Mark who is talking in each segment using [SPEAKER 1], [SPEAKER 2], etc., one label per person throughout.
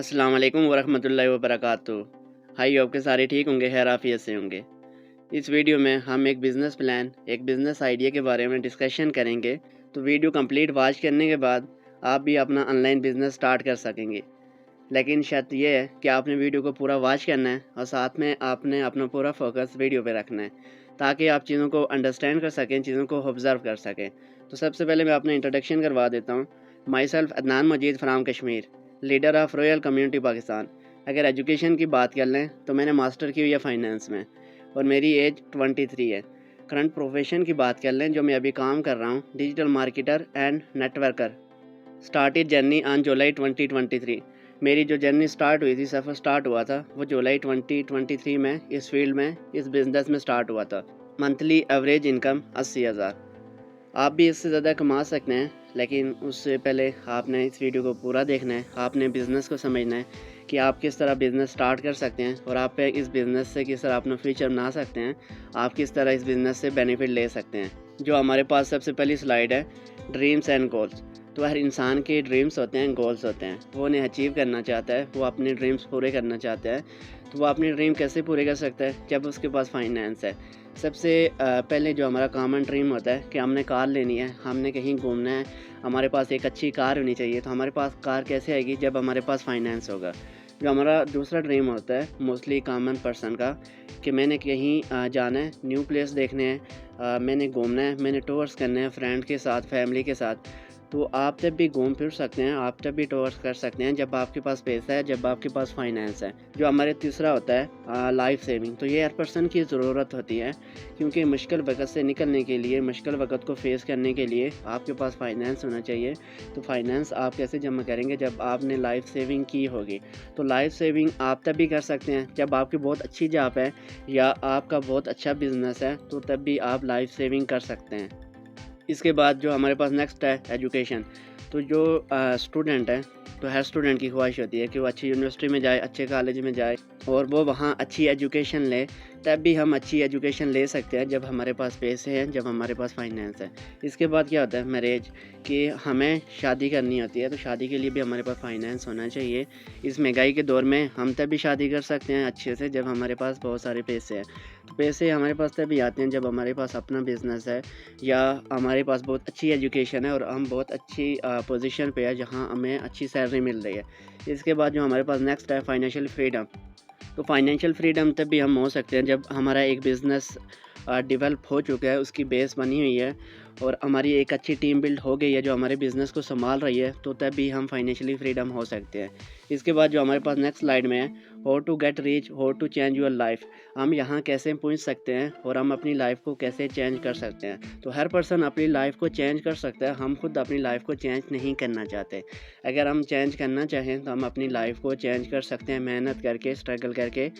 [SPEAKER 1] अस्सलाम वालेकुम वरहमतुल्लाहि वबरकातुहू। हाई होप के सारे ठीक होंगे, खैर आफियत से होंगे। इस वीडियो में हम एक बिज़नेस प्लान, एक बिज़नेस आइडिया के बारे में डिस्कशन करेंगे। तो वीडियो कंप्लीट वॉच करने के बाद आप भी अपना ऑनलाइन बिज़नेस स्टार्ट कर सकेंगे। लेकिन शर्त यह है कि आपने वीडियो को पूरा वॉच करना है और साथ में आपने अपना पूरा फोकस वीडियो पे रखना है, ताकि आप चीज़ों को अंडरस्टैंड कर सकें, चीज़ों को ऑब्ज़र्व कर सकें। तो सबसे पहले मैं अपना इंट्रोडक्शन करवा देता हूँ। Myself Adnan Majeed from Kashmir, leader of royal community Pakistan. अगर एजुकेशन की बात कर लें तो मैंने मास्टर की हुई है फाइनेंस में और मेरी एज 23 है। करंट प्रोफेशन की बात कर लें, जो मैं अभी काम कर रहा हूँ, digital marketer and networker. Started journey on July 2023। मेरी जो जर्नी स्टार्ट हुई थी, सफ़र स्टार्ट हुआ था, वो जुलाई 2023 में इस फील्ड में, इस बिज़नेस में स्टार्ट हुआ था। Monthly average income 80,000। आप भी इससे ज़्यादा कमा सकते हैं, लेकिन उससे पहले आपने इस वीडियो को पूरा देखना है। आपने बिज़नेस को समझना है कि आप किस तरह बिज़नेस स्टार्ट कर सकते हैं और आप इस बिज़नेस से किस तरह अपना फ्यूचर बना सकते हैं। आप किस तरह इस बिज़नेस से बेनिफिट ले सकते हैं। जो हमारे पास सबसे पहली स्लाइड है, ड्रीम्स एंड गोल्स। तो हर इंसान के ड्रीम्स होते हैं, गोल्स होते हैं। वो उन्हें अचीव करना चाहता है, वो अपने ड्रीम्स पूरे करना चाहता है। तो वो अपने ड्रीम कैसे पूरे कर सकता है? जब उसके पास फाइनेंस है। सबसे पहले जो हमारा कॉमन ड्रीम होता है कि हमने कार लेनी है, हमने कहीं घूमना है, हमारे पास एक अच्छी कार होनी चाहिए। तो हमारे पास कार कैसे आएगी? जब हमारे पास फाइनेंस होगा। जो हमारा दूसरा ड्रीम होता है मोस्टली कॉमन पर्सन का, कि मैंने कहीं जाना है, न्यू प्लेस देखने हैं, मैंने घूमना है, मैंने टूर्स करने हैं फ्रेंड के साथ, फैमिली के साथ। तो आप जब भी घूम फिर सकते हैं, आप जब भी टूर्स कर सकते हैं जब आपके पास पैसा है, जब आपके पास फाइनेंस है। जो हमारे तीसरा होता है लाइफ सेविंग। तो ये हर पर्सन की ज़रूरत होती है, क्योंकि मुश्किल वक़्त से निकलने के लिए, मुश्किल वक़्त को फेस करने के लिए आपके पास फाइनेंस होना चाहिए। तो फाइनेंस आप कैसे जमा करेंगे? जब आपने लाइफ सेविंग की होगी। तो लाइफ सेविंग आप तब भी कर सकते हैं जब आपकी बहुत अच्छी जॉब है या आपका बहुत अच्छा बिज़नेस है, तो तब भी आप लाइफ सेविंग कर सकते हैं। इसके बाद जो हमारे पास नेक्स्ट है एजुकेशन। तो जो स्टूडेंट है, तो हर स्टूडेंट की ख्वाहिश होती है कि वो अच्छी यूनिवर्सिटी में जाए, अच्छे कॉलेज में जाए और वो वहाँ अच्छी एजुकेशन ले। तब भी हम अच्छी एजुकेशन ले सकते हैं जब हमारे पास पैसे हैं, जब हमारे पास फाइनेंस है। इसके बाद क्या होता है मैरिज, कि हमें शादी करनी होती है। तो शादी के लिए भी हमारे पास फाइनेंस होना चाहिए। इस महंगाई के दौर में हम तभी शादी कर सकते हैं अच्छे से, जब हमारे पास बहुत सारे पैसे हैं। तो पैसे हमारे पास तभी आते हैं जब हमारे पास अपना बिज़नेस है या हमारे पास बहुत अच्छी एजुकेशन है और हम बहुत अच्छी पोजीशन पे है जहाँ हमें अच्छी सैलरी मिल रही है। इसके बाद जो हमारे पास नेक्स्ट है फाइनेंशियल फ्रीडम। तो फाइनेंशियल फ्रीडम तब भी हम हो सकते हैं जब हमारा एक बिज़नेस डेवलप हो चुका है, उसकी बेस बनी हुई है और हमारी एक अच्छी टीम बिल्ड हो गई है जो हमारे बिज़नेस को संभाल रही है। तो तब भी हम फाइनेंशियली फ्रीडम हो सकते हैं। इसके बाद जो हमारे पास नेक्स्ट स्लाइड में है, how to get rich, how to change your life. हम यहाँ कैसे पहुँच सकते हैं और हम अपनी लाइफ को कैसे चेंज कर सकते हैं। तो हर पर्सन अपनी लाइफ को चेंज कर सकता है। हम खुद अपनी लाइफ को चेंज नहीं करना चाहते। अगर हम चेंज करना चाहें तो हम अपनी लाइफ को चेंज कर सकते हैं, मेहनत करके, स्ट्रगल करके,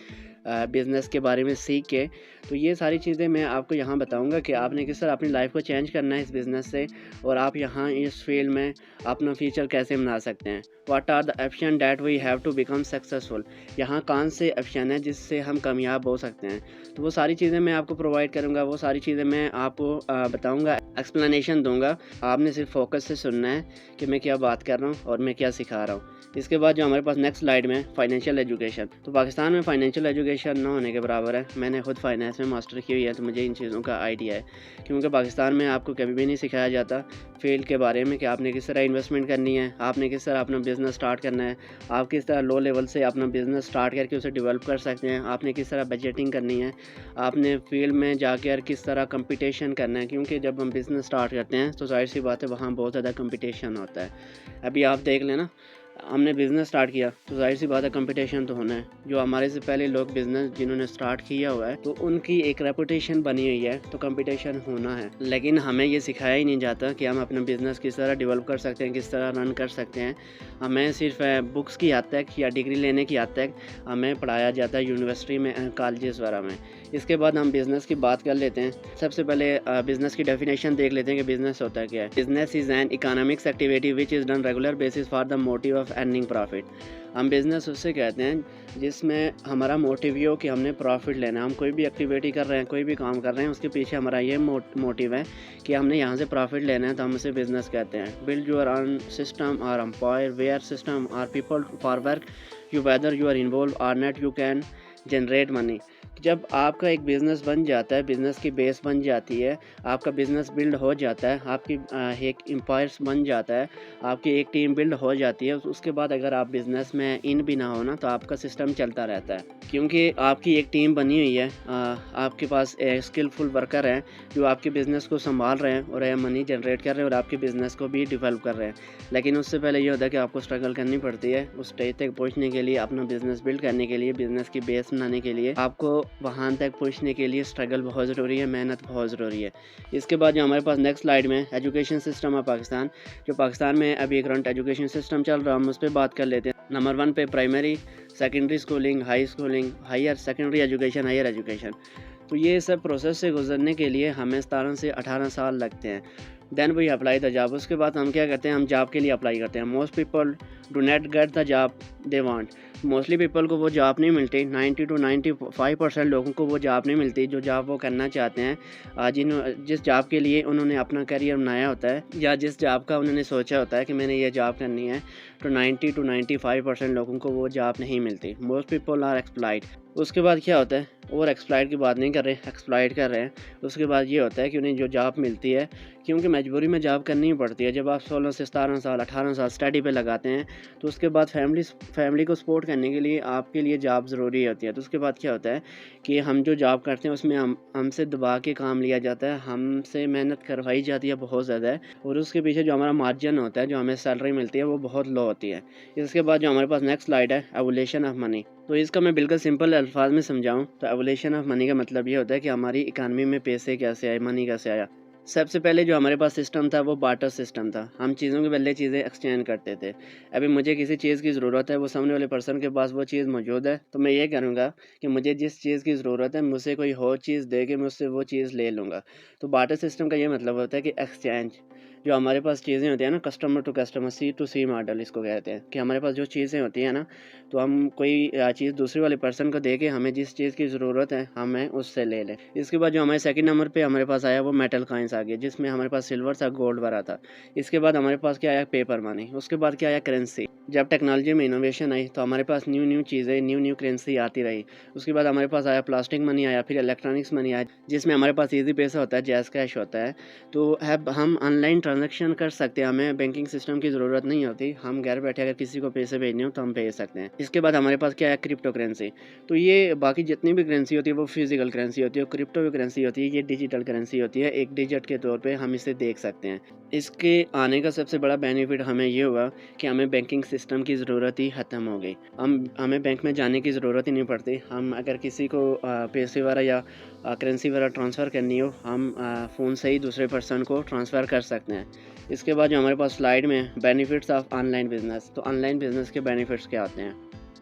[SPEAKER 1] बिज़नेस के बारे में सीख के। तो ये सारी चीज़ें मैं आपको यहाँ बताऊँगा कि आपने किस तरह अपनी लाइफ को चेंज करना है इस बिज़नेस से, और आप यहाँ इस फील्ड में अपना फ्यूचर कैसे बना सकते हैं। What are the option that we have to become successful. यहाँ कौन से ऑप्शन है जिससे हम कामयाब हो सकते हैं। तो वो सारी चीज़ें मैं आपको प्रोवाइड करूँगा, वो सारी चीज़ें मैं आपको बताऊँगा, एक्सप्लेनेशन दूँगा। आपने सिर्फ फोकस से सुनना है कि मैं क्या बात कर रहा हूँ और मैं क्या सिखा रहा हूँ। इसके बाद जो हमारे पास नेक्स्ट स्लाइड में फाइनेंशियल एजुकेशन। तो पाकिस्तान में फाइनेंशियल एजुकेशन ना होने के बराबर है। मैंने खुद फाइनेंस में मास्टर की हुई है, तो मुझे इन चीज़ों का आइडिया है। क्योंकि पाकिस्तान में आपको कभी भी नहीं सिखाया जाता फील्ड के बारे में कि आपने किस तरह इन्वेस्टमेंट करनी है, आपने किस तरह अपना बिज़नेस स्टार्ट करना है, आप किस तरह लो लेवल से अपना बिज़नेस स्टार्ट करके उसे डेवलप कर सकते हैं, आपने किस तरह बजटिंग करनी है, आपने फील्ड में जाकर किस तरह कंपटीशन करना है। क्योंकि जब हम बिज़नेस स्टार्ट करते हैं तो ज़ाहिर सी बात है वहाँ बहुत ज़्यादा कंपटीशन होता है। अभी आप देख लेना, हमने बिज़नेस स्टार्ट किया तो ज़ाहिर सी बात है कंपटीशन तो होना है। जो हमारे से पहले लोग बिज़नेस जिन्होंने स्टार्ट किया हुआ है, तो उनकी एक रेपुटेशन बनी हुई है, तो कंपटीशन होना है। लेकिन हमें ये सिखाया ही नहीं जाता कि हम अपना बिज़नेस किस तरह डेवलप कर सकते हैं, किस तरह रन कर सकते हैं। हमें सिर्फ बुक्स की हद तक या डिग्री लेने की हद तक हमें पढ़ाया जाता है यूनिवर्सिटी में, कॉलेजेस वगैरह में। इसके बाद हम बिज़नेस की बात कर लेते हैं। सबसे पहले बिज़नेस की डेफिनेशन देख लेते हैं कि बिज़नेस होता है क्या है। Business is an economics activity which is done regular basis for the motive of of earning profit. हम बिज़नेस उससे कहते हैं जिसमें हमारा मोटिव ये हो कि हमने प्रॉफिट लेना है। हम कोई भी एक्टिविटी कर रहे हैं, कोई भी काम कर रहे हैं, उसके पीछे हमारा ये मोटिव है कि हमने यहाँ से प्रॉफिट लेना है, तो हम उसे बिज़नेस कहते हैं। बिल्ड योर अर्न सिस्टम और एम्प्लॉय वेयर सिस्टम और people for work you whether you are involve or not you can generate money. जब आपका एक बिज़नेस बन जाता है, बिज़नेस की बेस बन जाती है, आपका बिज़नेस बिल्ड हो जाता है, आपकी एक एम्पायर्स बन जाता है, आपकी एक टीम बिल्ड हो जाती है, उसके बाद अगर आप बिज़नेस में इन भी ना हो ना, तो आपका सिस्टम चलता रहता है, क्योंकि आपकी एक टीम बनी हुई है। आपके पास स्किलफुल वर्कर हैं जो आपके बिज़नेस को संभाल रहे हैं और मनी जनरेट कर रहे हैं और आपके बिज़नेस को भी डेवलप कर रहे हैं। लेकिन उससे पहले ये होता है कि आपको स्ट्रगल करनी पड़ती है उस स्टेज तक पहुँचने के लिए, अपना बिज़नेस बिल्ड करने के लिए, बिज़नेस की बेस बनाने के लिए। आपको वहाँ तक पहुँचने के लिए स्ट्रगल बहुत ज़रूरी है, मेहनत बहुत ज़रूरी है। इसके बाद जो हमारे पास नेक्स्ट स्लाइड में एजुकेशन सिस्टम ऑफ पाकिस्तान, जो पाकिस्तान में अभी करंट एजुकेशन सिस्टम चल रहा है, हम उस पर बात कर लेते हैं। नंबर 1 पे primary, secondary schooling, high schooling, higher secondary education, higher education. तो ये सब प्रोसेस से गुजरने के लिए हमें 17 से 18 साल लगते हैं। Then we apply the job. उसके बाद हम क्या करते हैं, हम जॉब के लिए अप्लाई करते हैं। Most people do not get the job they want. Mostly people को वो जॉब नहीं मिलती। 90 to 95% लोगों को वो जॉब नहीं मिलती जो जॉब वो करना चाहते हैं, जिस जॉब के लिए उन्होंने अपना करियर बनाया होता है या जिस जॉब का उन्होंने सोचा होता है कि मैंने ये जॉब करनी है, तो 90 to 95% लोगों को वो जॉब नहीं मिलती। Most people are exploit. उसके बाद क्या होता है, और एक्सप्लॉइट की बात नहीं कर रहे, एक्सप्लॉइट कर रहे हैं। उसके बाद ये होता है कि उन्हें जो जॉब मिलती है, क्योंकि मजबूरी में जॉब करनी ही पड़ती है। जब आप 16 से 17 साल 18 साल स्टडी पे लगाते हैं, तो उसके बाद फैमिली को सपोर्ट करने के लिए आपके लिए जॉब ज़रूरी होती है। तो उसके बाद क्या होता है कि हम जो जॉब करते हैं उसमें हमसे दबा के काम लिया जाता है, हमसे मेहनत करवाई जाती है बहुत ज़्यादा है, और उसके पीछे जो हमारा मार्जिन होता है, जो हमें सैलरी मिलती है, वो बहुत लो होती है। इसके बाद जो हमारे पास नेक्स्ट स्लाइड है, एवोल्यूशन ऑफ मनी। तो इसका मैं बिल्कुल सिंपल अल्फाज में समझाऊं तो एवोल्यूशन ऑफ मनी का मतलब ये होता है कि हमारी इकानमी में पैसे कैसे आए, मनी कैसे आया। सबसे पहले जो हमारे पास सिस्टम था वो बार्टर सिस्टम था। हम चीज़ों के बदले चीज़ें एक्सचेंज करते थे। अभी मुझे किसी चीज़ की ज़रूरत है, वो सामने वाले पर्सन के पास वो चीज़ मौजूद है, तो मैं ये करूँगा कि मुझे जिस चीज़ की ज़रूरत है मुझसे कोई और चीज़ दे के मैं उससे वो चीज़ ले लूँगा। तो बार्टर सिस्टम का ये मतलब होता है कि एक्सचेंज। जो हमारे पास चीज़ें होती हैं ना, customer to customer, C to C model इसको कहते हैं, कि हमारे पास जो चीज़ें होती हैं ना, तो हम कोई चीज़ दूसरे वाले पर्सन को दे के हमें जिस चीज़ की ज़रूरत है हमें उससे ले लें। इसके बाद जो हमारे सेकंड नंबर पे हमारे पास आया वो मेटल कॉइन्स आ गए, जिसमें हमारे पास सिल्वर था, गोल्ड भरा था। इसके बाद हमारे पास क्या आया, पेपर मनी। उसके बाद क्या आया, करेंसी। जब टेक्नोलॉजी में इनोवेशन आई तो हमारे पास न्यू चीज़ें, न्यू करेंसी आती रही। उसके बाद हमारे पास आया प्लास्टिक मनी आया, फिर इलेक्ट्रॉनिक्स मनी आया, जिसमें हमारे पास ईजी पैसा होता है, जैज़ कैश होता है। तो अब हम ऑनलाइन ट्रांजेक्शन कर सकते हैं, हमें बैंकिंग सिस्टम की ज़रूरत नहीं होती। हम घर बैठे अगर किसी को पैसे भेजने हो तो हम भेज सकते हैं। इसके बाद हमारे पास क्या है, क्रिप्टो करेंसी। तो ये बाकी जितनी भी करेंसी होती है वो फिजिकल करेंसी होती है, क्रिप्टो करेंसी होती है, ये डिजिटल करेंसी होती है। एक डिजिट के तौर पे हम इसे देख सकते हैं। इसके आने का सबसे बड़ा बेनिफिट हमें ये हुआ कि हमें बैंकिंग सिस्टम की ज़रूरत ही ख़त्म हो गई। हमें बैंक में जाने की ज़रूरत ही नहीं पड़ती। हम अगर किसी को पैसे वगैरह या करेंसी वगैरह ट्रांसफ़र करनी हो, हम फ़ोन से ही दूसरे पर्सन को ट्रांसफ़र कर सकते हैं। इसके बाद जो हमारे पास स्लाइड में बेनिफिट्स ऑफ ऑनलाइन बिज़नेस, तो ऑनलाइन बिज़नेस के बेनिफिट्स क्या आते हैं।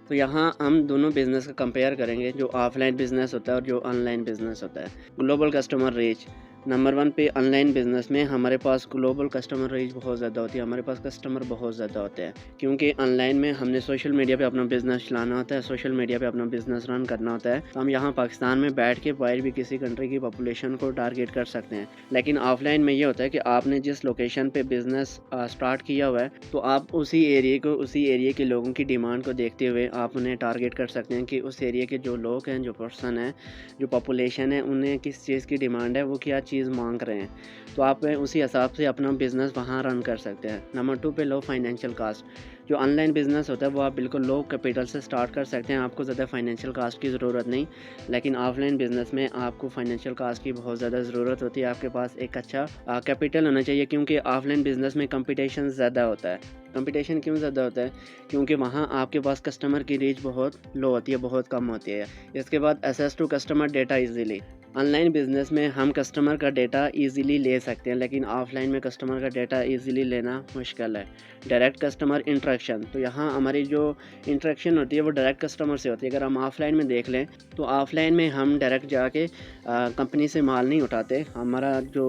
[SPEAKER 1] तो यहाँ हम दोनों बिज़नेस का कंपेयर करेंगे, जो ऑफलाइन बिज़नेस होता है और जो ऑनलाइन बिज़नेस होता है। ग्लोबल कस्टमर रीच, नंबर 1 पे ऑनलाइन बिज़नेस में हमारे पास ग्लोबल कस्टमर रीच बहुत ज़्यादा होती है। हमारे पास कस्टमर बहुत ज़्यादा होते हैं, क्योंकि ऑनलाइन में हमने सोशल मीडिया पे अपना बिज़नेस चलाना होता है, सोशल मीडिया पे अपना बिज़नेस रन करना होता है। तो हम यहाँ पाकिस्तान में बैठ के बाहर भी किसी कंट्री की पॉपुलेशन को टारगेट कर सकते हैं। लेकिन ऑफलाइन में ये होता है कि आपने जिस लोकेशन पे बिज़नेस स्टार्ट किया हुआ है, तो आप उसी एरिया के लोगों की डिमांड को देखते हुए आप उन्हें टारगेट कर सकते हैं कि उस एरिया के जो लोग हैं, जो पर्सन हैं, जो पॉपुलेशन है, उन्हें किस चीज़ की डिमांड है, वो क्या चीज़ मांग रहे हैं। तो आप उसी हिसाब से अपना बिज़नेस वहाँ रन कर सकते हैं। नंबर 2 पे लो फाइनेंशियल कास्ट। जो ऑनलाइन बिज़नेस होता है वो आप बिल्कुल लो कैपिटल से स्टार्ट कर सकते हैं, आपको ज़्यादा फाइनेंशियल कास्ट की ज़रूरत नहीं। लेकिन ऑफलाइन बिज़नेस में आपको फाइनेंशियल कास्ट की बहुत ज़्यादा ज़रूरत होती है। आपके पास एक अच्छा कैपिटल होना चाहिए, क्योंकि ऑफलाइन बिज़नेस में कंपटीशन ज़्यादा होता है। कंपटीशन क्यों ज़्यादा होता है, क्योंकि वहाँ आपके पास कस्टमर की रीच बहुत लो होती है, बहुत कम होती है। इसके बाद access to customer data easily. Online business में हम कस्टमर का डेटा इजीली ले सकते हैं, लेकिन ऑफ़लाइन में कस्टमर का डेटा इजीली लेना मुश्किल है। डायरेक्ट कस्टमर इंटरेक्शन, तो यहाँ हमारी जो इंटरेक्शन होती है वो डायरेक्ट कस्टमर से होती है। अगर हम ऑफ़लाइन में देख लें तो ऑफ़लाइन में हम डायरेक्ट जाके कंपनी से माल नहीं उठाते। हमारा जो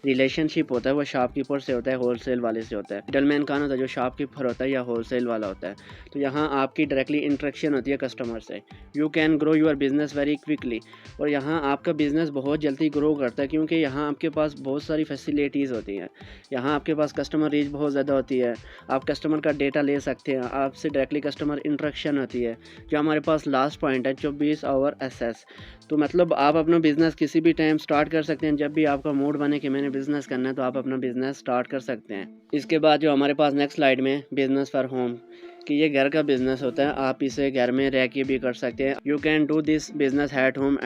[SPEAKER 1] रिलेशनशिप होता है वो शॉपकीपर से होता है, होलसेल वाले से होता है। मिडलमैन कौन होता है? जो शॉपकीपर होता है या होलसेल वाला होता है। तो यहाँ आपकी डायरेक्टली इंटरेक्शन होती है कस्टमर से। You can grow your business very quickly, और यहाँ आपका बिज़नेस बहुत जल्दी ग्रो करता है, क्योंकि यहाँ आपके पास बहुत सारी फैसिलिटीज़ होती हैं। यहाँ आपके पास कस्टमर रीच बहुत ज़्यादा होती है, आप कस्टमर का डेटा ले सकते हैं, आपसे डायरेक्टली कस्टमर इंटरेक्शन होती है। जो हमारे पास लास्ट पॉइंट है 24 आवर एक्सेस, तो मतलब आप अपना बिज़नेस किसी भी टाइम स्टार्ट कर सकते हैं। जब भी आपका मूड बने कि मैंने बिज़नेस करना है तो आप अपना बिज़नेस स्टार्ट कर सकते हैं। इसके बाद जो हमारे पास नेक्स्ट स्लाइड में बिज़नेस फॉर होम, कि ये घर का बिज़नेस होता है, आप इसे घर में रह के भी कर सकते हैं। You can do this business at home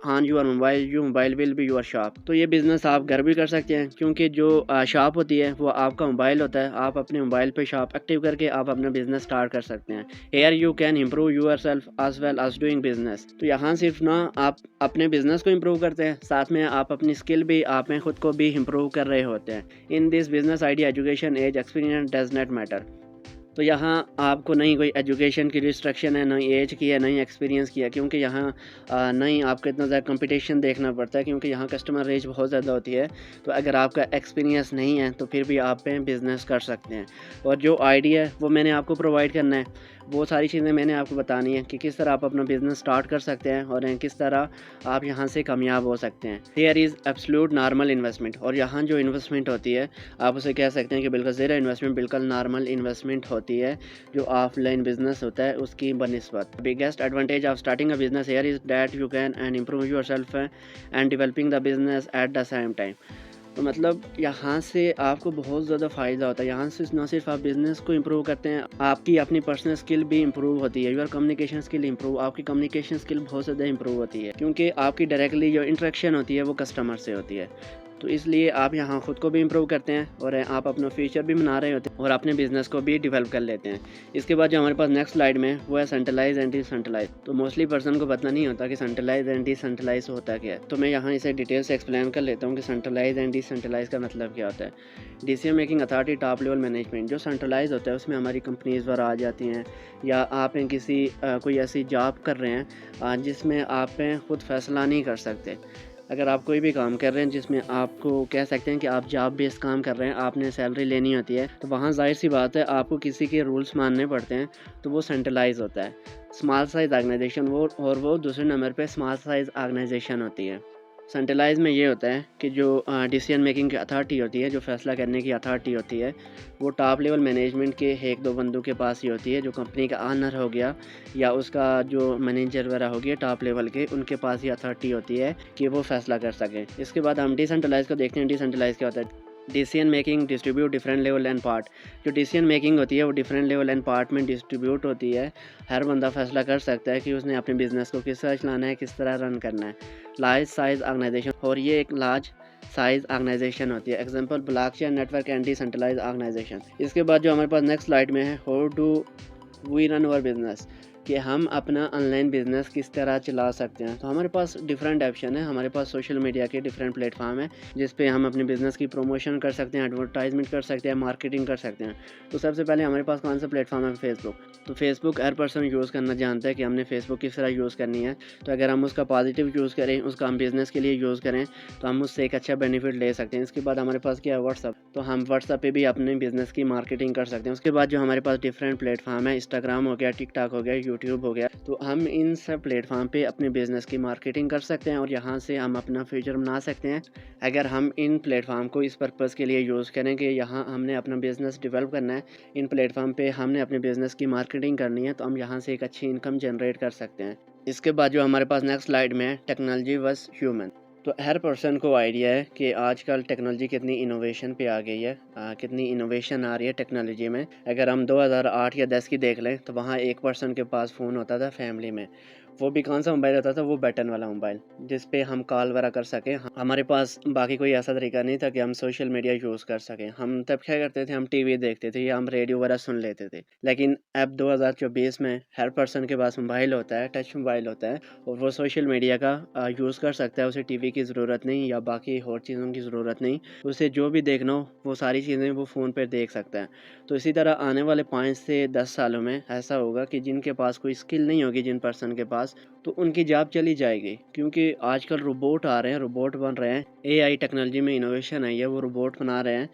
[SPEAKER 1] on your mobile, you mobile will be your shop. तो ये बिज़नेस आप घर भी कर सकते हैं, क्योंकि जो शॉप होती है वो आपका मोबाइल होता है। आप अपने मोबाइल पे शॉप एक्टिव करके आप अपना बिज़नेस स्टार्ट कर सकते हैं। Here you can improve yourself as well as doing business. तो यहाँ सिर्फ ना आप अपने बिज़नेस को इम्प्रूव करते हैं, साथ में आप अपनी स्किल भी, आप में खुद को भी इम्प्रूव कर रहे होते हैं। In this business idea education as experience does not matter. तो यहाँ आपको नहीं कोई एजुकेशन की रिस्ट्रिक्शन है, नहीं एज की है, नहीं एक्सपीरियंस की है, क्योंकि यहाँ नहीं आपको इतना ज़्यादा कंपटीशन देखना पड़ता है, क्योंकि यहाँ कस्टमर रेंज बहुत ज़्यादा होती है। तो अगर आपका एक्सपीरियंस नहीं है तो फिर भी आप पे बिज़नेस कर सकते हैं। और जो आइडिया है वो मैंने आपको प्रोवाइड करना है, वो सारी चीज़ें मैंने आपको बतानी है कि किस तरह आप अपना बिज़नेस स्टार्ट कर सकते हैं और किस तरह आप यहाँ से कामयाब हो सकते हैं। Here is absolute normal investment, और यहाँ जो इन्वेस्टमेंट होती है आप उसे कह सकते हैं कि बिल्कुल ज़ीरो इन्वेस्टमेंट, बिल्कुल नॉर्मल इन्वेस्टमेंट होती है जो ऑफलाइन बिजनेस होता है उसकी बनिस्बत। Biggest advantage of starting a business here is that you can and improve yourself and developing the business at the same time. तो मतलब यहाँ से आपको बहुत ज़्यादा फ़ायदा होता है। यहाँ से ना सिर्फ आप बिज़नेस को इम्प्रूव करते हैं, आपकी अपनी पर्सनल स्किल भी इम्प्रूव होती है। योर कम्युनिकेशन स्किल इम्प्रूव, आपकी कम्युनिकेशन स्किल बहुत ज़्यादा इम्प्रूव होती है, क्योंकि आपकी डायरेक्टली जो इंटरेक्शन होती है वो कस्टमर से होती है। तो इसलिए आप यहाँ ख़ुद को भी इम्प्रूव करते हैं और आप अपना फ्यूचर भी बना रहे होते हैं और अपने बिज़नेस को भी डेवलप कर लेते हैं। इसके बाद जो हमारे पास नेक्स्ट स्लाइड में वो है सेंट्रलाइज एंड डिसेंट्रलाइज। तो मोस्टली पर्सन को पता नहीं होता कि सेंट्रलाइज एंड डिसेंट्रलाइज होता क्या है। तो मैं यहाँ इसे डिटेल से एक्सप्लेन कर लेता हूँ कि सेंट्रलाइज एंड डिसेंट्रलाइज का मतलब क्या होता है। Decision making authority, top level management. जो सेंट्रलाइज होता है उसमें हमारी कंपनीज वगैरह आ जाती हैं, या आप किसी कोई ऐसी जॉब कर रहे हैं जिसमें आप खुद फैसला नहीं कर सकते। अगर आप कोई भी काम कर रहे हैं जिसमें आपको कह सकते हैं कि आप जॉब बेस्ड काम कर रहे हैं, आपने सैलरी लेनी होती है, तो वहाँ ज़ाहिर सी बात है आपको किसी के रूल्स मानने पड़ते हैं, तो वो सेंट्रलाइज होता है। स्मॉल साइज़ ऑर्गेनाइजेशन वो दूसरे नंबर पे स्मॉल साइज़ ऑर्गेनाइजेशन होती है। सेंट्रलाइज में ये होता है कि जो डिसीजन मेकिंग की अथॉरिटी होती है, जो फैसला करने की अथॉरिटी होती है, वो टॉप लेवल मैनेजमेंट के एक दो बंदों के पास ही होती है। जो कंपनी का ऑनर हो गया या उसका जो मैनेजर वगैरह हो गया टॉप लेवल के, उनके पास ही अथॉरिटी होती है कि वो फैसला कर सकें। इसके बाद हम डिसेंट्रलाइज को देखते हैं। डिसेंट्रलाइज क्या होता है? Decision making distribute different level and part. जो डिसीजन मेकिंग होती है वो डिफरेंट लेवल एंड पार्ट में डिस्ट्रीब्यूट होती है। हर बंदा फैसला कर सकता है कि उसने अपने बिजनेस को किस तरह चलाना है, किस तरह रन करना है। लार्ज साइज ऑर्गेनाइजेशन, और ये एक लार्ज साइज ऑर्गेनाइजेशन होती है। Example blockchain network and decentralise organisation. इसके बाद जो हमारे पास नेक्स्ट स्लाइड में है, how do we run our business, कि हम अपना ऑनलाइन बिज़नेस किस तरह चला सकते हैं। तो हमारे पास डिफरेंट ऑप्शन है। हमारे पास सोशल मीडिया के डिफरेंट प्लेटफॉर्म है जिस पे हम अपने बिज़नेस की प्रमोशन कर सकते हैं, एडवर्टाइजमेंट कर सकते हैं, मार्केटिंग कर सकते हैं। तो सबसे पहले हमारे पास कौन सा प्लेटफॉर्म है? फेसबुक। तो फेसबुक हर पर्सन यूज़ करना जानता है कि हमने फेसबुक किस तरह यूज़ करनी है। तो अगर हम उसका पॉजिटिव यूज़ करें, उसका हम बिज़नेस के लिए यूज़ करें, तो हम उससे एक अच्छा बेनिफिट ले सकते हैं। इसके बाद हमारे पास क्या है? व्हाट्सअप। तो हम व्हाट्सअप पे भी अपने बिज़नेस की मार्केटिंग कर सकते हैं। उसके बाद जो हमारे पास डिफरेंट प्लेटफॉर्म है, इंस्टाग्राम हो गया, टिकटॉक हो गया, यूट्यूब हो गया। तो हम इन सब प्लेटफॉर्म पे अपने बिज़नेस की मार्केटिंग कर सकते हैं और यहाँ से हम अपना फ्यूचर बना सकते हैं। अगर हम इन प्लेटफॉर्म को इस पर्पज़ के लिए यूज़ करें कि यहाँ हमने अपना बिज़नेस डेवलप करना है, इन प्लेटफॉर्म पे हमने अपने बिज़नेस की मार्केटिंग करनी है, तो हम यहाँ से एक अच्छी इनकम जनरेट कर सकते हैं। इसके बाद जो हमारे पास नेक्स्ट स्लाइड में है, टेक्नोलॉजी वर्सेस ह्यूमन। तो हर पर्सन को आइडिया है कि आजकल टेक्नोलॉजी कितनी इनोवेशन पे आ गई है, कितनी इनोवेशन आ रही है टेक्नोलॉजी में। अगर हम 2008 या 10 की देख लें तो वहाँ एक पर्सन के पास फ़ोन होता था फैमिली में। वो भी कौन सा मोबाइल होता था, वो बटन वाला मोबाइल जिस पे हम कॉल वगैरह कर सकें। हमारे पास बाकी कोई ऐसा तरीका नहीं था कि हम सोशल मीडिया यूज़ कर सकें। हम तब क्या करते थे, हम टीवी देखते थे या हम रेडियो वगैरह सुन लेते थे। लेकिन अब 2024 में हर पर्सन के पास मोबाइल होता है, टच मोबाइल होता है, और वो सोशल मीडिया का यूज़ कर सकता है। उसे टीवी की ज़रूरत नहीं या बाकी और चीज़ों की ज़रूरत नहीं। उसे जो भी देखना हो वो सारी चीज़ें वो फ़ोन पर देख सकता है। तो इसी तरह आने वाले 5 से 10 सालों में ऐसा होगा कि जिनके पास कोई स्किल नहीं होगी, जिन पर्सन के पास, तो उनकी जॉब चली जाएगी। क्योंकि आजकल रोबोट आ रहे हैं, रोबोट बन रहे हैं, एआई टेक्नोलॉजी में इनोवेशन आई है, वो रोबोट बना रहे हैं।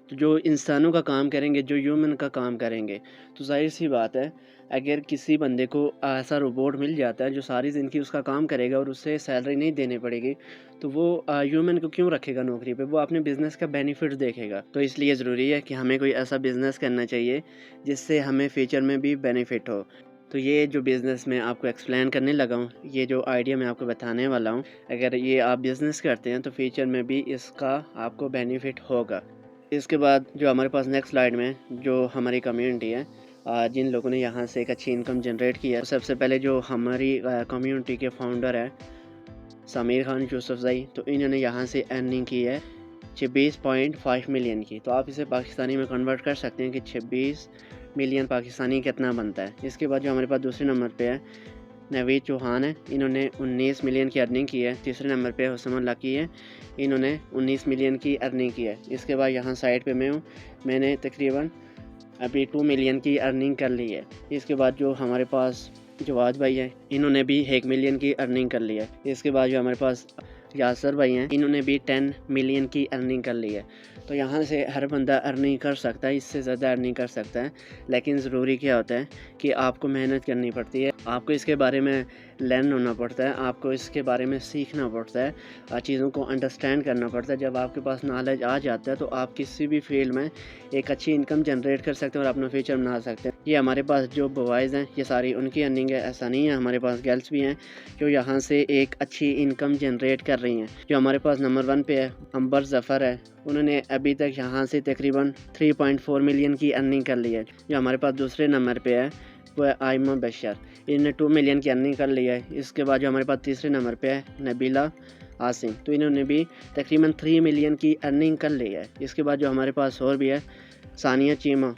[SPEAKER 1] तो जो इंसानों का काम करेंगे, जो ह्यूमन का काम करेंगे, तो ज़ाहिर सी बात है अगर किसी बंदे को ऐसा रोबोट मिल जाता है जो सारी ज़िंदगी उसका काम करेगा और उससे सैलरी नहीं देनी पड़ेगी, तो वो ह्यूमन को क्यों रखेगा नौकरी पे? वो अपने बिज़नेस का बेनिफिट देखेगा। तो इसलिए ज़रूरी है कि हमें कोई ऐसा बिज़नेस करना चाहिए जिससे हमें फ्यूचर में भी बेनिफिट हो। तो ये जो बिज़नेस मैं आपको एक्सप्लेन करने लगा हूँ, ये जो आइडिया मैं आपको बताने वाला हूँ, अगर ये आप बिज़नेस करते हैं तो फ्यूचर में भी इसका आपको बेनिफिट होगा। इसके बाद जो हमारे पास नेक्स्ट स्लाइड में जो हमारी कम्युनिटी है, जिन लोगों ने यहाँ से एक अच्छी इनकम जनरेट की है, सबसे पहले जो हमारी कम्युनिटी के फाउंडर है समीर खान यूसुफजई, तो इन्होंने यहाँ से अर्निंग की है 26.5 मिलियन की। तो आप इसे पाकिस्तानी में कन्वर्ट कर सकते हैं कि 26 मिलियन पाकिस्तानी कितना बनता है। इसके बाद जो हमारे पास दूसरे नंबर पे है नवीद चौहान है, इन्होंने 19 मिलियन की अर्निंग की है। तीसरे नंबर पे हुसैन लकी है, इन्होंने 19 मिलियन की अर्निंग की है। इसके बाद यहाँ साइड पे मैं हूँ, मैंने तकरीबन अभी 2 मिलियन की अर्निंग कर ली है। इसके बाद जो हमारे पास जवाद भाई हैं, इन्होंने भी 1 मिलियन की अर्निंग कर ली है। इसके बाद जो हमारे पास यासर भाई हैं, इन्होंने भी 10 मिलियन की अर्निंग कर ली है। तो यहाँ से हर बंदा अर्निंग कर सकता है, इससे ज़्यादा अर्निंग कर सकता है। लेकिन ज़रूरी क्या होता है कि आपको मेहनत करनी पड़ती है, आपको इसके बारे में लर्न होना पड़ता है, आपको इसके बारे में सीखना पड़ता है, चीज़ों को अंडरस्टैंड करना पड़ता है। जब आपके पास नॉलेज आ जाता है तो आप किसी भी फील्ड में एक अच्छी इनकम जनरेट कर सकते हैं और अपना फ्यूचर बना सकते हैं। ये हमारे पास जो बॉयज़ हैं, ये सारी उनकी अर्निंग है, ऐसा नहीं है। हमारे पास गर्ल्स भी हैं जो यहाँ से एक अच्छी इनकम जनरेट कर रही हैं। जो हमारे पास नंबर 1 पे है अंबर ज़फ़र है, उन्होंने अभी तक यहाँ से तकरीबन 3.4 मिलियन की अर्निंग कर ली है। जो हमारे पास दूसरे नंबर पे है वो है आयमा बशर, इन्होंने 2 मिलियन की अर्निंग कर ली है। इसके बाद जो हमारे पास तीसरे नंबर पे है नबीला आसिम, तो इन्होंने भी तकरीबन 3 मिलियन की अर्निंग कर ली है। इसके बाद जो हमारे पास और भी है सानिया चीमा,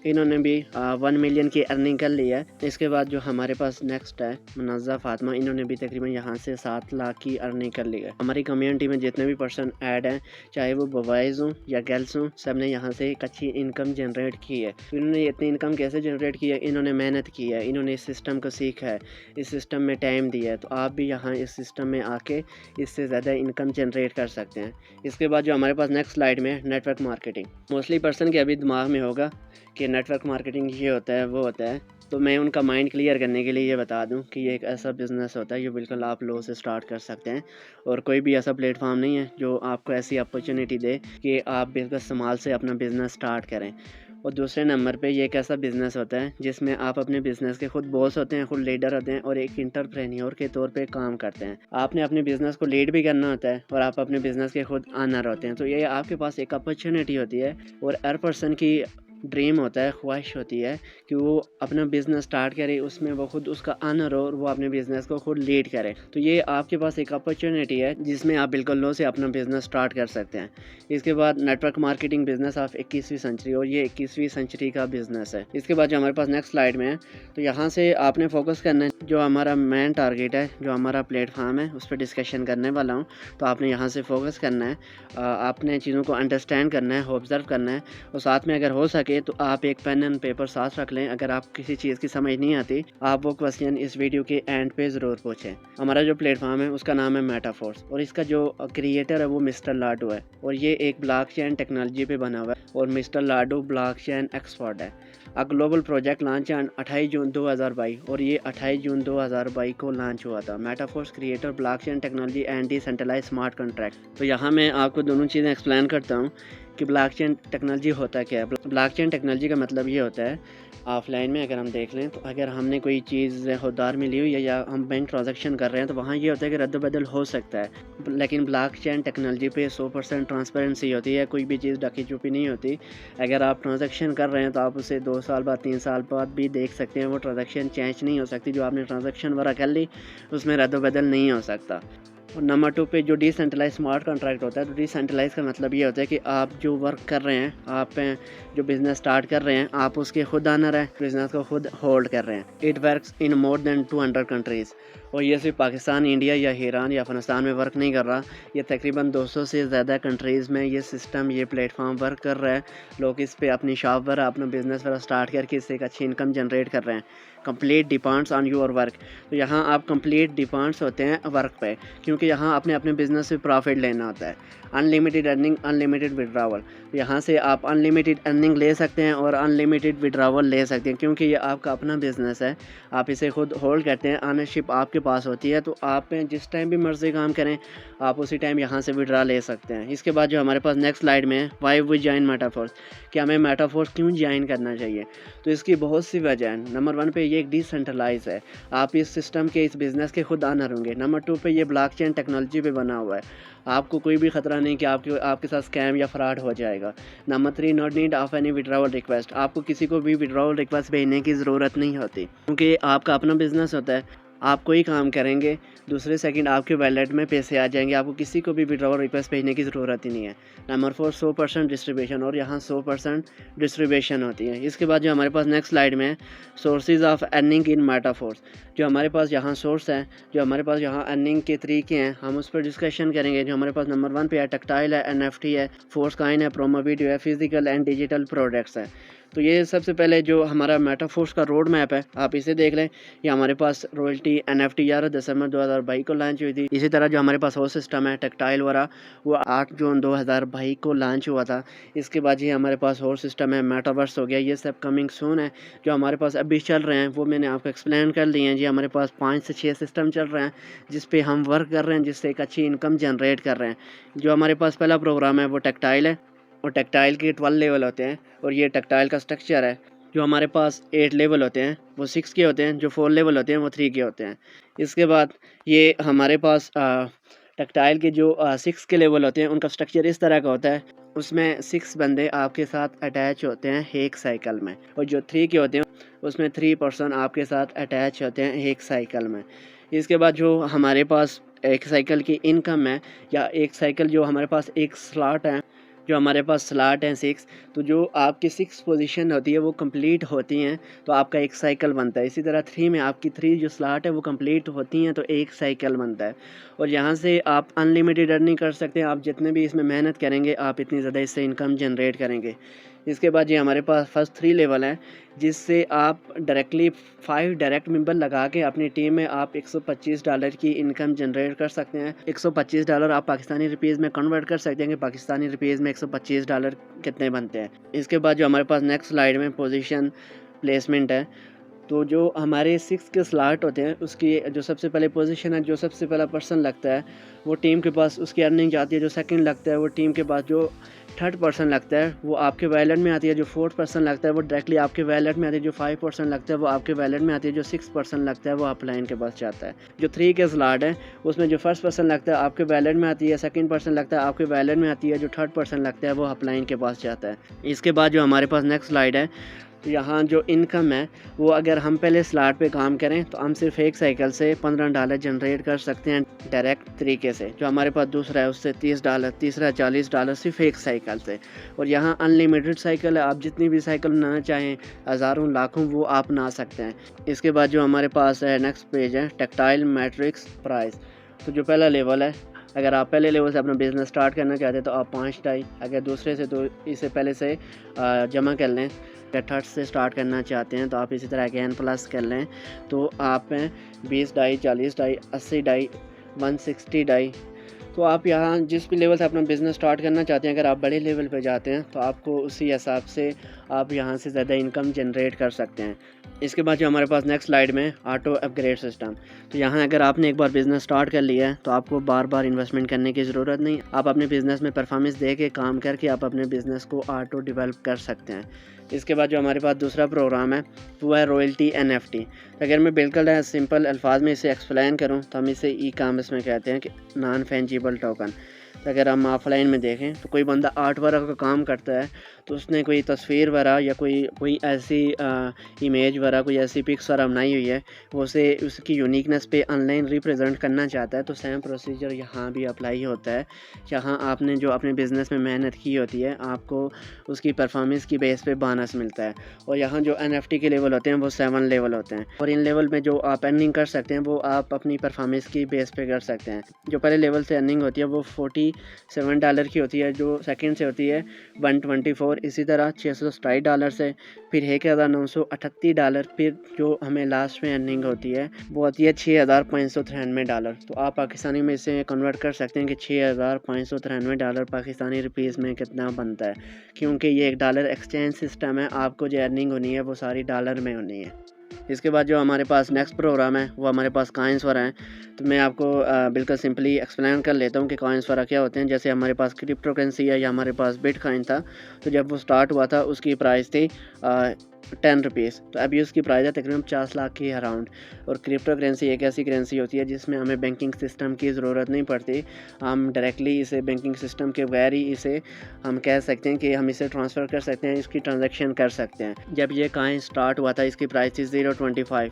[SPEAKER 1] इन्होंने भी 1 मिलियन की अर्निंग कर ली है। इसके बाद जो हमारे पास नेक्स्ट है मुनज़्ज़ा फ़ातिमा, इन्होंने भी तकरीबन यहाँ से 7 लाख की अर्निंग कर ली है। हमारी कम्युनिटी में जितने भी पर्सन ऐड हैं, चाहे वो बॉयज़ हों या गर्ल्स हों, सब ने यहाँ से एक अच्छी इनकम जनरेट की है। तो इन्होंने इतनी इनकम कैसे जनरेट की है? इन्होंने मेहनत की है, इन्होंने इस सिस्टम को सीखा है, इस सिस्टम में टाइम दिया है। तो आप भी यहाँ इस सिस्टम में आके इससे ज़्यादा इनकम जनरेट कर सकते हैं। इसके बाद जो हमारे पास नेक्स्ट स्लाइड में नेटवर्क मार्केटिंग, मोस्टली पर्सन के अभी दिमाग में होगा कि नेटवर्क मार्केटिंग ये होता है, वो होता है। तो मैं उनका माइंड क्लियर करने के लिए ये बता दूं कि ये एक ऐसा बिज़नेस होता है जो बिल्कुल आप लो से स्टार्ट कर सकते हैं, और कोई भी ऐसा प्लेटफॉर्म नहीं है जो आपको ऐसी अपॉर्चुनिटी दे कि आप बिल्कुल संभाल से अपना बिज़नेस स्टार्ट करें। और दूसरे नंबर पे ये एक ऐसा बिज़नेस होता है जिसमें आप अपने बिज़नेस के खुद बॉस होते हैं, खुद लीडर होते हैं और एक एंटरप्रेन्योर के तौर पे काम करते हैं। आपने अपने बिज़नेस को लीड भी करना होता है और आप अपने बिज़नेस के खुद ऑनर होते हैं। तो ये आपके पास एक अपॉर्चुनिटी होती है, और हर पर्सन की ड्रीम होता है, ख्वाहिश होती है कि वो अपना बिज़नेस स्टार्ट करे, उसमें वो खुद उसका ऑनर हो और वो अपने बिज़नेस को खुद लीड करे। तो ये आपके पास एक अपॉर्चुनिटी है जिसमें आप बिल्कुल लो से अपना बिज़नेस स्टार्ट कर सकते हैं। इसके बाद नेटवर्क मार्केटिंग बिज़नेस ऑफ 21वीं सेंचुरी, और ये 21वीं सेंचुरी का बिज़नेस है। इसके बाद जो हमारे पास नेक्स्ट स्लाइड में है, तो यहाँ से आपने फोकस करना है, जो हमारा मेन टारगेट है, जो हमारा प्लेटफॉर्म है, उस पर डिस्कशन करने वाला हूँ। तो आपने यहाँ से फोकस करना है, आपने चीज़ों को अंडरस्टैंड करना है, ऑब्ज़र्व करना है, और साथ में अगर हो सके तो आप एक पेन एंड पेपर साथ रख लें। अगर आप किसी चीज़ की समझ नहीं आती, आप वो क्वेश्चन इस वीडियो के एंड पे ज़रूर पूछें। हमारा जो प्लेटफॉर्म है उसका नाम है मेटाफोर्स, और इसका जो क्रिएटर है वो मिस्टर लाडू है, और ये एक ब्लॉकचेन टेक्नोलॉजी पे बना हुआ है, और मिस्टर लाडू ब्लॉकचेन एक्सपर्ट है। A global project launch on 28 जून 2022 और ये 28 जून 2022 को लॉन्च हुआ था। Metaforce creator blockchain technology and decentralize smart contract. तो यहाँ मैं आपको दोनों चीज़ें एक्सप्लेन करता हूँ कि ब्लॉकचेन टेक्नोलॉजी होता क्या है। ब्लॉकचेन टेक्नोलॉजी का मतलब ये होता है, ऑफलाइन में अगर हम देख लें तो अगर हमने कोई चीज़ उधार में ली हुई है या हम बैंक ट्रांजैक्शन कर रहे हैं तो वहाँ ये होता है कि रद्द-बदल हो सकता है, लेकिन ब्लॉकचेन टेक्नोलॉजी पे 100% ट्रांसपेरेंसी होती है, कोई भी चीज़ ढकी-छुपी नहीं होती। अगर आप ट्रांजैक्शन कर रहे हैं तो आप उसे 2 साल बाद 3 साल बाद भी देख सकते हैं, वो ट्रांजैक्शन चेंज नहीं हो सकती। जो आपने ट्रांजैक्शन वगैरह कर ली उसमें रद्द-बदल नहीं हो सकता। और नंबर 2 पे जो डिसेंट्रलाइज स्मार्ट कॉन्ट्रैक्ट होता है, तो डिसेंट्रलाइज का मतलब ये होता है कि आप जो वर्क कर रहे हैं, आप जो बिज़नेस स्टार्ट कर रहे हैं, आप उसके खुद ऑनर हैं, बिज़नेस को खुद होल्ड कर रहे हैं। It works in more than 200 countries. और ये सिर्फ पाकिस्तान, इंडिया या ईरान या अफगानिस्तान में वर्क नहीं कर रहा, ये तकरीबन 200 से ज़्यादा कंट्रीज़ में ये सिस्टम, ये प्लेटफॉर्म वर्क कर रहा है। लोग इस पे अपनी शॉप पर अपना बिज़नेस वगैरह स्टार्ट करके इससे एक अच्छी इनकम जनरेट कर रहे हैं। Complete depends on your work. तो यहाँ आप कंप्लीट डिपेंड्स होते हैं वर्क पे, क्योंकि यहाँ आपने अपने बिज़नेस से प्रॉफिट लेना होता है। Unlimited earning, unlimited withdrawal. यहाँ से आप अनलिमिटेड अर्निंग ले सकते हैं और अनलिमिटेड विड्रावल ले सकते हैं, क्योंकि ये आपका अपना बिज़नेस है, आप इसे खुद होल्ड करते हैं, ऑनरशिप आपके पास होती है। तो आप जिस टाइम भी मर्ज़ी काम करें, आप उसी टाइम यहाँ से विड्रा ले सकते हैं। इसके बाद जो हमारे पास नेक्स्ट स्लाइड में है, व्हाई वी जॉइन मेटाफोर्स, कि हमें मेटाफोर्स क्यों ज्वाइन करना चाहिए। तो इसकी बहुत सी वजह है। नंबर 1 पे ये एक डिसेंट्रलाइज है, आप इस सिस्टम के, इस बिज़नेस के खुद ऑनर होंगे। नंबर 2 पे ये ब्लॉकचेन टेक्नोलॉजी पे बना हुआ है, आपको कोई भी ख़तरा नहीं कि आपके साथ स्कैम या फ्रॉड हो जाएगा। Number 3, not need of any withdrawal request, आपको किसी को भी विड्रावल रिक्वेस्ट भेजने की ज़रूरत नहीं होती, क्योंकि आपका अपना बिज़नेस होता है। आप कोई काम करेंगे, दूसरे सेकंड आपके वॉलेट में पैसे आ जाएंगे, आपको किसी को भी विड्रॉल रिक्वेस्ट भेजने की ज़रूरत ही नहीं है। नंबर 4, 100% डिस्ट्रीब्यूशन, और यहाँ 100% डिस्ट्रीब्यूशन होती है। इसके बाद जो हमारे पास नेक्स्ट स्लाइड में है, sources of earning in Metaforce, जो हमारे पास यहाँ सोर्स है, जो हमारे पास यहाँ अर्निंग के तरीके हैं, हम उस पर डिस्कशन करेंगे। जो हमारे पास नंबर 1 पे है, टेक्टाइल है, NFT है, फोर्स कॉइन है, प्रोमो वीडियो है, फिजिकल एंड डिजिटल प्रोडक्ट्स है। तो ये सबसे पहले जो हमारा मेटाफोर्स का रोड मैप है, आप इसे देख लें। ये हमारे पास रॉयल्टी NFT 11 दिसंबर 2022 को लॉन्च हुई थी। इसी तरह जो हमारे पास होस्ट सिस्टम है टेक्टाइल वाला, वो 8 जून 2022 को लॉन्च हुआ था। इसके बाद ये हमारे पास होस्ट सिस्टम है, मेटावर्स हो गया, ये सब कमिंग सून है। जो हमारे पास अभी चल रहे हैं वो मैंने आपको एक्सप्लेन कर लिए हैं जी। हमारे पास 5 से 6 सिस्टम चल रहे हैं जिस पे हम वर्क कर रहे हैं, जिससे एक अच्छी इनकम जनरेट कर रहे हैं। जो हमारे पास पहला प्रोग्राम है वो टेक्टाइल है, और टेक्टाइल के 12 लेवल होते हैं, और ये टेक्टाइल का स्ट्रक्चर है। जो हमारे पास 8 लेवल होते हैं वो 6 के होते हैं, जो 4 लेवल होते हैं वो 3 के होते हैं। इसके बाद ये हमारे पास टेक्टाइल के जो 6 के लेवल होते हैं उनका स्ट्रक्चर इस तरह का होता है। उसमें 6 बंदे आपके साथ अटैच होते हैं एक साइकिल में, और जो 3 के होते हैं उसमें 3 पर्सन आपके साथ अटैच होते हैं एक साइकिल में। इसके बाद जो हमारे पास एक साइकिल की इनकम है, या एक साइकिल जो हमारे पास एक स्लॉट है, जो हमारे पास स्लॉट हैं 6, तो जो आपकी 6 पोजीशन होती है वो कंप्लीट होती हैं तो आपका एक साइकिल बनता है। इसी तरह 3 में आपकी 3 जो स्लॉट है वो कंप्लीट होती हैं तो एक साइकिल बनता है, और यहाँ से आप अनलिमिटेड अर्निंग कर सकते हैं। आप जितने भी इसमें मेहनत करेंगे आप इतनी ज़्यादा इससे इनकम जनरेट करेंगे। इसके बाद ये हमारे पास फर्स्ट 3 लेवल हैं, जिससे आप डायरेक्टली 5 डायरेक्ट मेंबर लगा के अपनी टीम में आप $125 की इनकम जनरेट कर सकते हैं। $125 आप पाकिस्तानी रुपीज़ में कन्वर्ट कर सकते हैं कि पाकिस्तानी रुपीज़ में $125 कितने बनते हैं। इसके बाद जो हमारे पास नेक्स्ट स्लाइड में पोजीशन प्लेसमेंट है, तो जो हमारे 6 के स्लॉट होते हैं उसकी जो सबसे पहले पोजीशन है, जो सबसे पहला पर्सन लगता है वो टीम के पास उसकी अर्निंग जाती है। जो सेकंड लगता है वो टीम के पास, जो थर्ड पर्सन लगता है वो आपके वैलेट में आती है। जो फोर्थ पर्सन लगता है वो डायरेक्टली आपके वैलेट में आती है। जो 5 पर्सन लगता है वो आपके वैलेट में आती है। जो 6 पर्सन लगता है वो अपलाइन के पास जाता है। जो 3 के स्लॉट है उसमें जो फर्स्ट पर्सन लगता है आपके वैलेट में आती है, सेकंड पर्सन लगता है आपके वैलेट में आती है, जो थर्ड पर्सन लगता है वो अपलाइन के पास जाता है। इसके बाद जो हमारे पास नेक्स्ट स्लाइड है, तो यहाँ जो इनकम है वो अगर हम पहले स्लॉट पे काम करें तो हम सिर्फ एक साइकिल से $15 जनरेट कर सकते हैं डायरेक्ट तरीके से। जो हमारे पास दूसरा है उससे $30, तीसरा $40 सिर्फ एक साइकिल से। और यहाँ अनलिमिटेड साइकिल है, आप जितनी भी साइकिल बनाना चाहें, हज़ारों लाखों, वो आप बना सकते हैं। इसके बाद जो हमारे पास है नेक्स्ट पेज है टेक्टाइल मैट्रिक्स प्राइस। तो जो पहला लेवल है, अगर आप पहले लेवल से अपना बिज़नेस स्टार्ट करना चाहते हैं तो आप 5 डाई, अगर दूसरे से तो इसे पहले से जमा कर लें। अगर थर्ड से स्टार्ट करना चाहते हैं तो आप इसी तरह अगेन प्लस कर लें, तो आप 20 डाई, 40 डाई, 80 डाई, 160 डाई, तो आप यहाँ जिस भी लेवल से अपना बिज़नेस स्टार्ट करना चाहते हैं, अगर आप बड़े लेवल पे जाते हैं तो आपको उसी हिसाब से आप यहाँ से ज़्यादा इनकम जनरेट कर सकते हैं। इसके बाद जो हमारे पास नेक्स्ट स्लाइड में ऑटो अपग्रेड सिस्टम, तो यहाँ अगर आपने एक बार बिज़नेस स्टार्ट कर लिया है तो आपको बार बार इन्वेस्टमेंट करने की ज़रूरत नहीं। आप अपने बिज़नेस में परफॉर्मेंस दे के काम करके आप अपने बिज़नेस को ऑटो डेवलप कर सकते हैं। इसके बाद जो हमारे पास दूसरा प्रोग्राम है वो है रॉयल्टी NFT। तो अगर मैं बिल्कुल सिंपल अल्फाज में इसे एक्सप्लेन करूँ तो हम इसे ई कॉमर्स में कहते हैं कि नॉन फंजिबल टोकन। तो अगर हम ऑफलाइन में देखें तो कोई बंदा आर्ट वर्क का काम करता है तो उसने कोई तस्वीर वगैरह या कोई ऐसी इमेज वगैरह कोई ऐसी पिक्स वगैरह बनाई हुई है, वो उसे उसकी यूनिकनेस पे ऑनलाइन रिप्रेजेंट करना चाहता है, तो सेम प्रोसीजर यहाँ भी अप्लाई होता है। यहाँ आपने जो अपने बिज़नेस में मेहनत की होती है आपको उसकी परफॉर्मेंस की बेस पे बोनस मिलता है। और यहाँ जो NFT के लेवल होते हैं वो 7 लेवल होते हैं, और इन लेवल में जो आप अर्निंग कर सकते हैं वो आप अपनी परफॉर्मेंस की बेस पे कर सकते हैं। जो पहले लेवल से अर्निंग होती है वो $47 की होती है, जो सेकंड से होती है $124, इसी तरह $627 से, फिर $1938, फिर जो हमें लास्ट में अर्निंग होती है वो होती है $6593। तो आप पाकिस्तानी में इसे कन्वर्ट कर सकते हैं कि $6593 पाकिस्तानी रुपीज़ में कितना बनता है, क्योंकि ये एक डॉलर एक्सचेंज सिस्टम है। आपको जो अर्निंग होनी है वो सारी डॉलर में होनी है। इसके बाद जो हमारे पास नेक्स्ट प्रोग्राम है वो हमारे पास कॉइन्स वगैरह हैं। तो मैं आपको बिल्कुल सिंपली एक्सप्लेन कर लेता हूँ कि कॉइन्स वगैरह क्या होते हैं। जैसे हमारे पास क्रिप्टो करेंसी है या हमारे पास बिटकॉइन था, तो जब वो स्टार्ट हुआ था उसकी प्राइस थी ₹10। तो अभी उसकी प्राइस है तकरीबन 50 लाख के अराउंड। और क्रिप्टो करेंसी एक ऐसी करेंसी होती है जिसमें हमें बैंकिंग सिस्टम की ज़रूरत नहीं पड़ती। हम डायरेक्टली इसे बैंकिंग सिस्टम के बगैर ही इसे हम कह सकते हैं कि हम इसे ट्रांसफ़र कर सकते हैं, इसकी ट्रांजैक्शन कर सकते हैं। जब ये कॉइन स्टार्ट हुआ था इसकी प्राइस थी $0.25,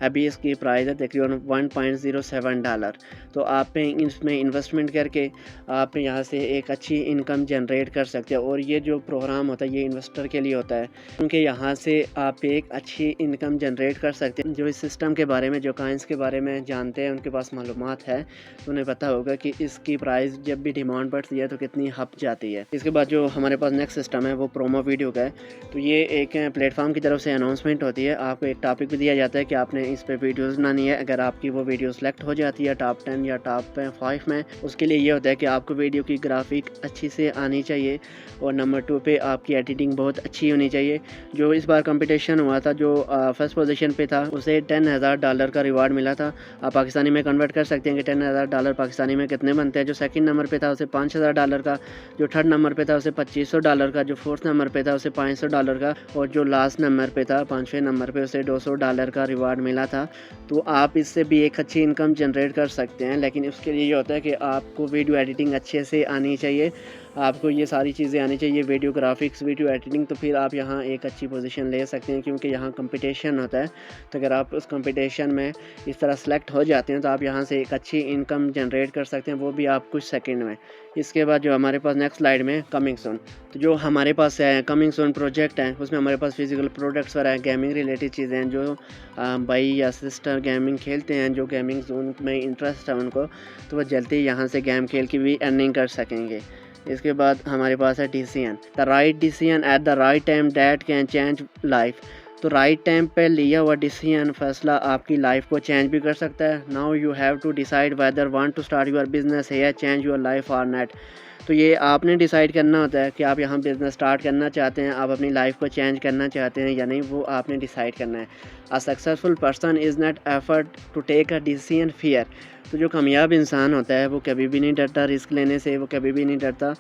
[SPEAKER 1] अभी इसकी प्राइस है तकरीबन $1.07। तो आप इसमें इन्वेस्टमेंट करके आप यहाँ से एक अच्छी इनकम जनरेट कर सकते हैं। और ये जो प्रोग्राम होता है ये इन्वेस्टर के लिए होता है, क्योंकि यहाँ से आप एक अच्छी इनकम जनरेट कर सकते हैं। जो इस सिस्टम के बारे में, जो कॉइन्स के बारे में जानते हैं, उनके पास मालूमात है, तो उन्हें पता होगा कि इसकी प्राइस जब भी डिमांड बढ़ती है तो कितनी हप जाती है। इसके बाद जो हमारे पास नेक्स्ट सिस्टम है वो प्रोमो वीडियो का है। तो ये एक प्लेटफॉर्म की तरफ से अनाउंसमेंट होती है, आपको एक टॉपिक भी दिया जाता है कि आपने इस पर वीडियोज़ बनानी है। अगर आपकी वो वीडियो सेलेक्ट हो जाती है टॉप 10 या टॉप 5 में, उसके लिए ये होता है कि आपको वीडियो की ग्राफिक अच्छी से आनी चाहिए, और नंबर 2 पे आपकी एडिटिंग बहुत अच्छी होनी चाहिए। जो इस बार कंपटीशन हुआ था, जो फर्स्ट पोजीशन पे था उसे $10,000 का रिवार्ड मिला था। आप पाकिस्तानी में कन्वर्ट कर सकते हैं कि $10,000 पाकिस्तानी में कितने बनते हैं। जो सेकंड नंबर पे था उसे $5,000 का, जो थर्ड नंबर पे था उसे $2,500 का, जो फोर्थ नंबर पे था उसे $500 का, और जो लास्ट नंबर पे था 5वें नंबर पे उसे $200 का रिवार्ड मिला था। तो आप इससे भी एक अच्छी इनकम जनरेट कर सकते हैं, लेकिन उसके लिए ये होता है कि आपको वीडियो एडिटिंग अच्छे से आनी चाहिए, आपको ये सारी चीज़ें आनी चाहिए, वीडियो ग्राफिक्स, वीडियो एडिटिंग। तो फिर आप यहाँ एक अच्छी पोजीशन ले सकते हैं, क्योंकि यहाँ कंपटीशन होता है। तो अगर आप उस कंपटीशन में इस तरह सेलेक्ट हो जाते हैं तो आप यहाँ से एक अच्छी इनकम जनरेट कर सकते हैं, वो भी आप कुछ सेकंड में। इसके बाद जो हमारे पास नेक्स्ट स्लाइड में कमिंग सून, तो जो हमारे पास है कमिंग सून प्रोजेक्ट है, उसमें हमारे पास फिजिकल प्रोडक्ट्स वगैरह गेमिंग रिलेटेड चीज़ें हैं। जो भाई या सिस्टर गेमिंग खेलते हैं, जो गेमिंग जोन में इंटरेस्ट है उनको, तो वो जल्दी यहाँ से गेम खेल के भी अर्निंग कर सकेंगे। इसके बाद हमारे पास है decision, the right decision at the right time that can change life. तो राइट टाइम पे लिया हुआ डिसीजन, फैसला आपकी लाइफ को चेंज भी कर सकता है। Now you have to decide whether want to start your business है, चेंज योर लाइफ और नॉट। तो ये आपने डिसाइड करना होता है कि आप यहाँ बिज़नेस स्टार्ट करना चाहते हैं, आप अपनी लाइफ को चेंज करना चाहते हैं या नहीं, वो आपने डिसाइड करना है। A successful person is not effort to take a decision fear. तो जो कामयाब इंसान होता है वो कभी भी नहीं डरता रिस्क लेने से, वो कभी भी नहीं डरता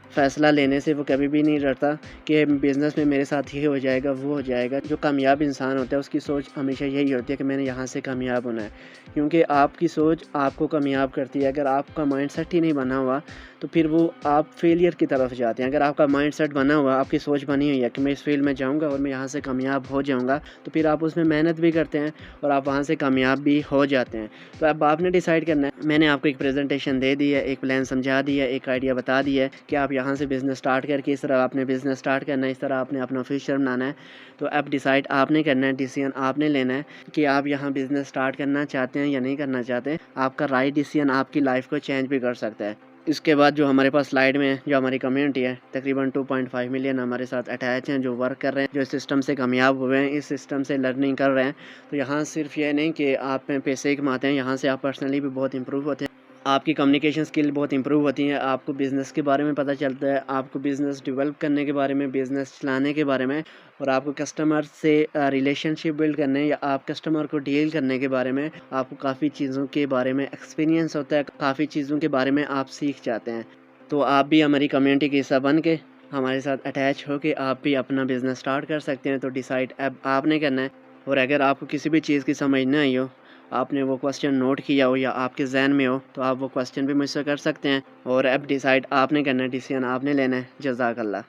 [SPEAKER 1] फ़ैसला लेने से, वो कभी भी नहीं डरता कि बिज़नेस में मेरे साथ ये हो जाएगा वो हो जाएगा। जो कामयाब इंसान होता है उसकी सोच हमेशा यही होती है कि मैंने यहाँ से कामयाब होना है, क्योंकि आपकी सोच आपको कामयाब करती है। अगर आपका माइंडसेट ही नहीं बना हुआ तो फिर वो आप फेलियर की तरफ जाते हैं। अगर आपका माइंडसेट बना हुआ, आपकी सोच बनी हुई है कि मैं इस फील्ड में जाऊंगा और मैं यहाँ से कामयाब हो जाऊंगा, तो फिर आप उसमें मेहनत भी करते हैं और आप वहाँ से कामयाब भी हो जाते हैं। तो अब आपने डिसाइड करना है। मैंने आपको एक प्रेजेंटेशन दे दी है, एक प्लान समझा दिया है, एक आइडिया बता दिया है कि आप यहाँ से बिज़नेस स्टार्ट करके इस तरह आपने बिज़नेस स्टार्ट करना है, इस तरह आपने अपना फ्यूचर बनाना है। तो अब डिसाइड आपने करना है, डिसीजन आपने लेना है कि आप यहाँ बिज़नेस स्टार्ट करना चाहते हैं या नहीं करना चाहते। आपका राइट डिसीजन आपकी लाइफ को चेंज भी कर सकता है। इसके बाद जो हमारे पास स्लाइड में जो हमारी कम्युनिटी है, तकरीबन 2.5 मिलियन हमारे साथ अटैच हैं, जो वर्क कर रहे हैं, जो इस सिस्टम से कामयाब हुए हैं, इस सिस्टम से लर्निंग कर रहे हैं। तो यहाँ सिर्फ ये नहीं कि आप पैसे कमाते हैं, यहाँ से आप पर्सनली भी बहुत इंप्रूव होते हैं। आपकी कम्युनिकेशन स्किल बहुत इंप्रूव होती है, आपको बिज़नेस के बारे में पता चलता है, आपको बिज़नेस डेवलप करने के बारे में, बिज़नेस चलाने के बारे में, और आपको कस्टमर से रिलेशनशिप बिल्ड करने या आप कस्टमर को डील करने के बारे में आपको काफ़ी चीज़ों के बारे में एक्सपीरियंस होता है, काफ़ी चीज़ों के बारे में आप सीख जाते हैं। तो आप भी हमारी कम्युनिटी का हिस्सा बन के हमारे साथ अटैच हो के आप भी अपना बिज़नेस स्टार्ट कर सकते हैं। तो डिसाइड अब आपने करना है, और अगर आपको किसी भी चीज़ की समझ ना आई हो, आपने वो क्वेश्चन नोट किया हो या आपके ज़हन में हो, तो आप वो क्वेश्चन भी मुझसे कर सकते हैं। और अब डिसाइड आपने करना है, डिसीजन आपने लेना है। जज़ाकल्लाह।